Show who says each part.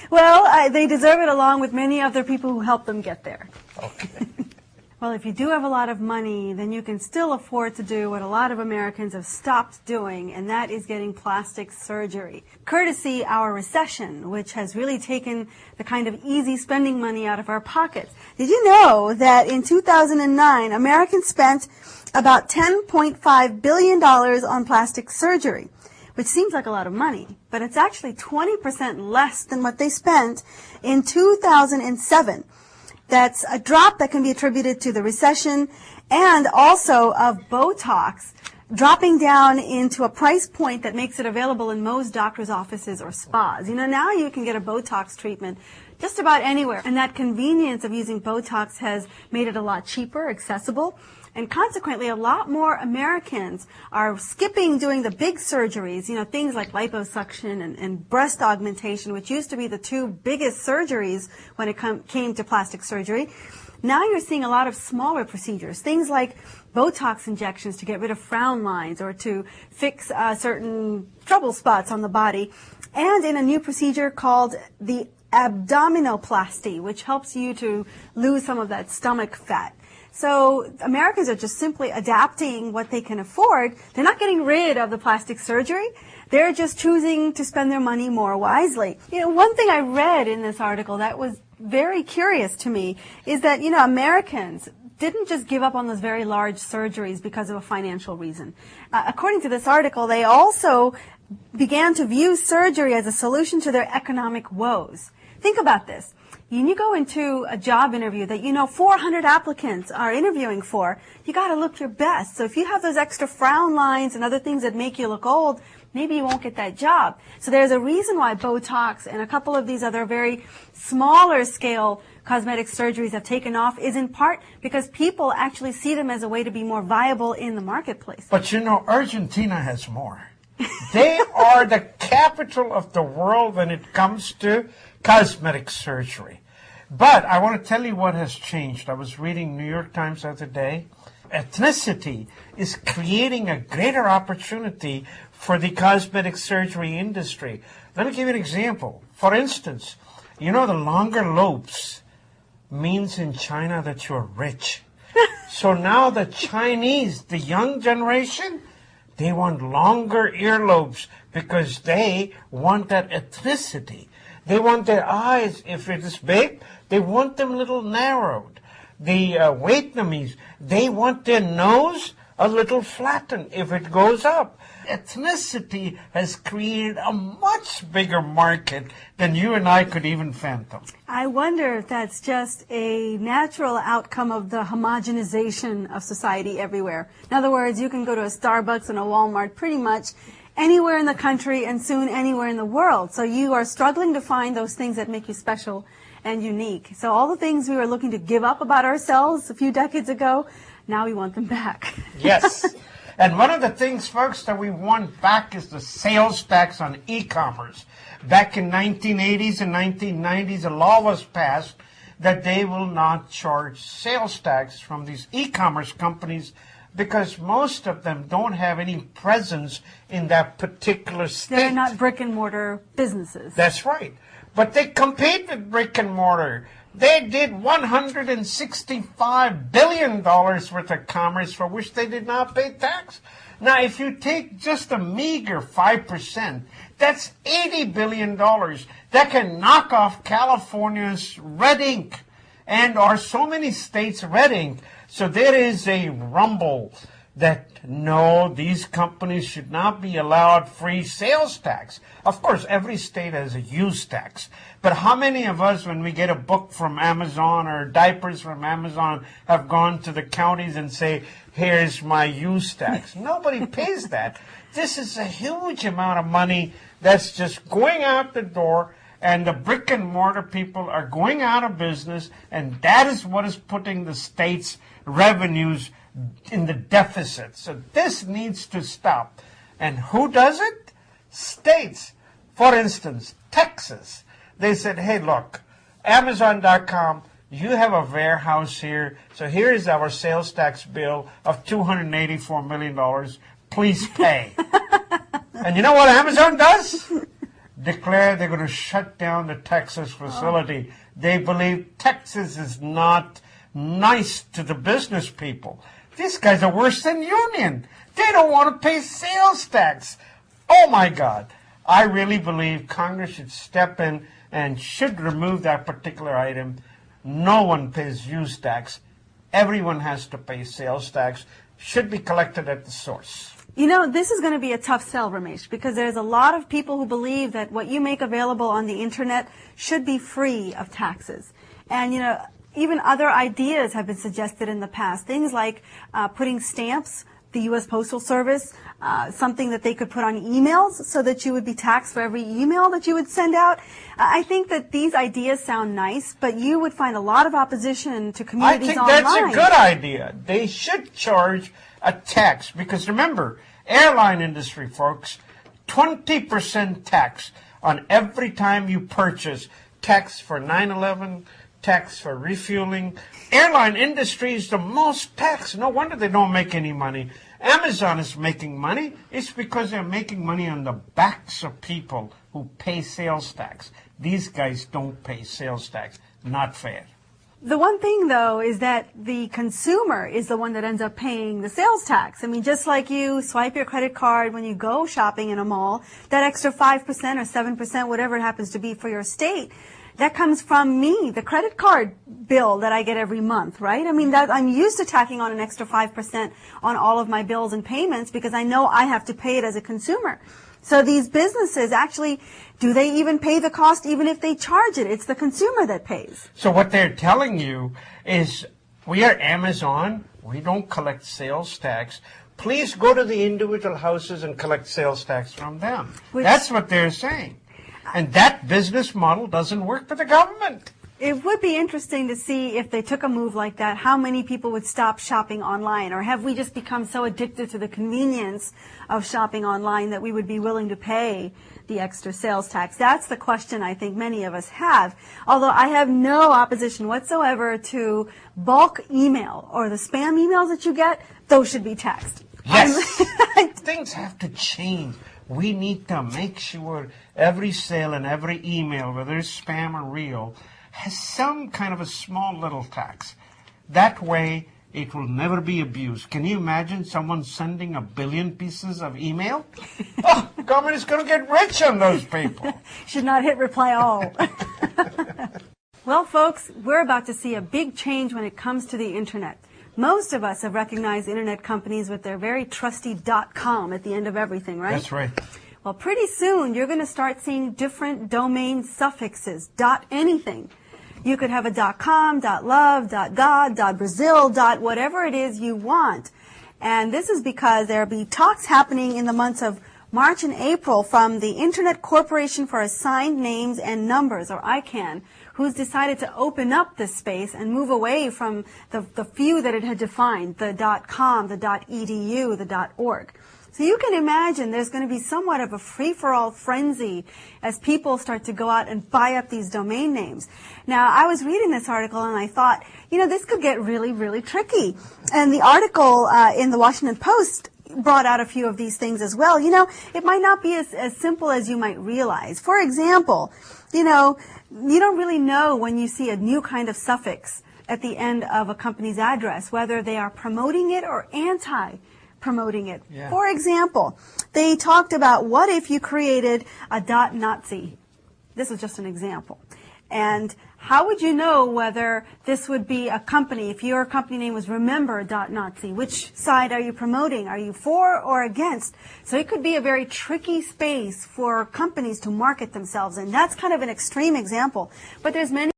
Speaker 1: Well, they deserve it along with many other people who helped them get there.
Speaker 2: Okay.
Speaker 1: Well, if you do have a lot of money, then you can still afford to do what a lot of Americans have stopped doing, and that is getting plastic surgery. Courtesy our recession, which has really taken the kind of easy spending money out of our pockets. Did you know that in 2009, Americans spent about $10.5 billion on plastic surgery, which seems like a lot of money, but it's actually 20% less than what they spent in 2007. That's a drop that can be attributed to the recession and also of Botox dropping down into a price point that makes it available in most doctor's offices or spas. You know, now you can get a Botox treatment just about anywhere, and that convenience of using Botox has made it a lot cheaper, accessible. And consequently, a lot more Americans are skipping doing the big surgeries, you know, things like liposuction and breast augmentation, which used to be the two biggest surgeries when it came to plastic surgery. Now you're seeing a lot of smaller procedures, things like Botox injections to get rid of frown lines or to fix certain trouble spots on the body, and in a new procedure called the abdominoplasty, which helps you to lose some of that stomach fat. So Americans are just simply adapting what they can afford. They're not getting rid of the plastic surgery. They're just choosing to spend their money more wisely. You know, one thing I read in this article that was very curious to me is that, you know, Americans didn't just give up on those very large surgeries because of a financial reason. According to this article, they also began to view surgery as a solution to their economic woes. Think about this. When you go into a job interview that you know 400 applicants are interviewing for, you got to look your best. So if you have those extra frown lines and other things that make you look old, maybe you won't get that job. So there's a reason why Botox and a couple of these other very smaller scale cosmetic surgeries have taken off, is in part because people actually see them as a way to be more viable in the marketplace.
Speaker 2: But you know, Argentina has more. They are the capital of the world when it comes to cosmetic surgery. But I want to tell you what has changed. I was reading New York Times the other day. Ethnicity is creating a greater opportunity for the cosmetic surgery industry. Let me give you an example. For instance, you know the longer lobes means in China that you're rich. So now the Chinese, the young generation, they want longer earlobes because they want that ethnicity. They want their eyes, if it is big, they want them a little narrowed. The Vietnamese, they want their nose a little flattened if it goes up. Ethnicity has created a much bigger market than you and I could even fathom.
Speaker 1: I wonder if that's just a natural outcome of the homogenization of society everywhere. In other words, you can go to a Starbucks and a Walmart pretty much anywhere in the country and soon anywhere in the world. So you are struggling to find those things that make you special and unique. So all the things we were looking to give up about ourselves a few decades ago, now we want them back.
Speaker 2: Yes. And one of the things, folks, that we want back is the sales tax on e-commerce. Back in 1980s and 1990s, a law was passed that they will not charge sales tax from these e-commerce companies because most of them don't have any presence in that particular state.
Speaker 1: They're not brick and mortar businesses.
Speaker 2: That's right. But they compete with brick and mortar. They did $165 billion worth of commerce for which they did not pay tax. Now, if you take just a meager 5%, that's $80 billion. That can knock off California's red ink and or so many states' red ink. So there is a rumble that no, these companies should not be allowed free sales tax. Of course, every state has a use tax. But how many of us, when we get a book from Amazon or diapers from Amazon, have gone to the counties and say, here's my use tax? Nobody pays that. This is a huge amount of money that's just going out the door, and the brick and mortar people are going out of business, and that is what is putting the state's revenues in the deficit. So this needs to stop. And who does it? States. For instance, Texas. They said, hey, look, Amazon.com, you have a warehouse here, so here is our sales tax bill of $284 million. Please pay. And you know what Amazon does? declare they're going to shut down the Texas facility. They believe Texas is not nice to the business people. These guys are worse than union. They don't want to pay sales tax. Oh, my God. I really believe Congress should step in and should remove that particular item. No one pays use tax. Everyone has to pay sales tax. Should be collected at the source.
Speaker 1: You know, this is going to be a tough sell, Ramesh, because there's a lot of people who believe that what you make available on the Internet should be free of taxes. And, you know, even other ideas have been suggested in the past. Things like putting stamps, the U.S. Postal Service, something that they could put on emails so that you would be taxed for every email that you would send out. I think that these ideas sound nice, but you would find a lot of opposition to communities online.
Speaker 2: I think that's a good idea. They should charge a tax because, remember, airline industry, folks, 20% tax on every time you purchase. Tax for 9/11, tax for refueling. Airline industry is the most taxed. No wonder they don't make any money. Amazon is making money. It's because they're making money on the backs of people who pay sales tax. These guys don't pay sales tax. Not fair.
Speaker 1: The one thing, though, is that the consumer is the one that ends up paying the sales tax. I mean, just like you swipe your credit card when you go shopping in a mall, that extra 5% or 7%, whatever it happens to be for your state, that comes from me, the credit card bill that I get every month, right? I mean, that I'm used to tacking on an extra 5% on all of my bills and payments because I know I have to pay it as a consumer. So these businesses actually, do they even pay the cost even if they charge it? It's the consumer that pays.
Speaker 2: So what they're telling you is, we are Amazon. We don't collect sales tax. Please go to the individual houses and collect sales tax from them. That's what they're saying. And that business model doesn't work for the government.
Speaker 1: It would be interesting to see if they took a move like that, how many people would stop shopping online, or have we just become so addicted to the convenience of shopping online that we would be willing to pay the extra sales tax? That's the question I think many of us have. Although I have no opposition whatsoever to bulk email or the spam emails that you get, those should be taxed.
Speaker 2: Yes. Things have to change. We need to make sure every sale and every email, whether it's spam or real, has some kind of a small little tax. That way, it will never be abused. Can you imagine someone sending 1 billion pieces of email? Oh, the government is going to get rich on those people.
Speaker 1: Should not hit reply all. Well, folks, we're about to see a big change when it comes to the Internet. Most of us have recognized Internet companies with their very trusty .com at the end of everything, right?
Speaker 2: That's right.
Speaker 1: Well, pretty soon you're going to start seeing different domain suffixes, .anything. You could have a .com, .love, .god, .brazil, whatever it is you want. And this is because there will be talks happening in the months of March and April from the Internet Corporation for Assigned Names and Numbers, or ICANN, who's decided to open up this space and move away from the few that it had defined, the .com, the .edu, the .org. So you can imagine there's going to be somewhat of a free-for-all frenzy as people start to go out and buy up these domain names. Now, I was reading this article and I thought, you know, this could get really, really tricky. And the article in the Washington Post brought out a few of these things as well. You know, it might not be as simple as you might realize. For example, you know, you don't really know when you see a new kind of suffix at the end of a company's address, whether they are promoting it or anti-promoting it. Yeah. For example, they talked about what if you created a .Nazi. This was just an example. And how would you know whether this would be a company, if your company name was Remember.Nazi? Which side are you promoting? Are you for or against? So it could be a very tricky space for companies to market themselves, and that's kind of an extreme example. But there's many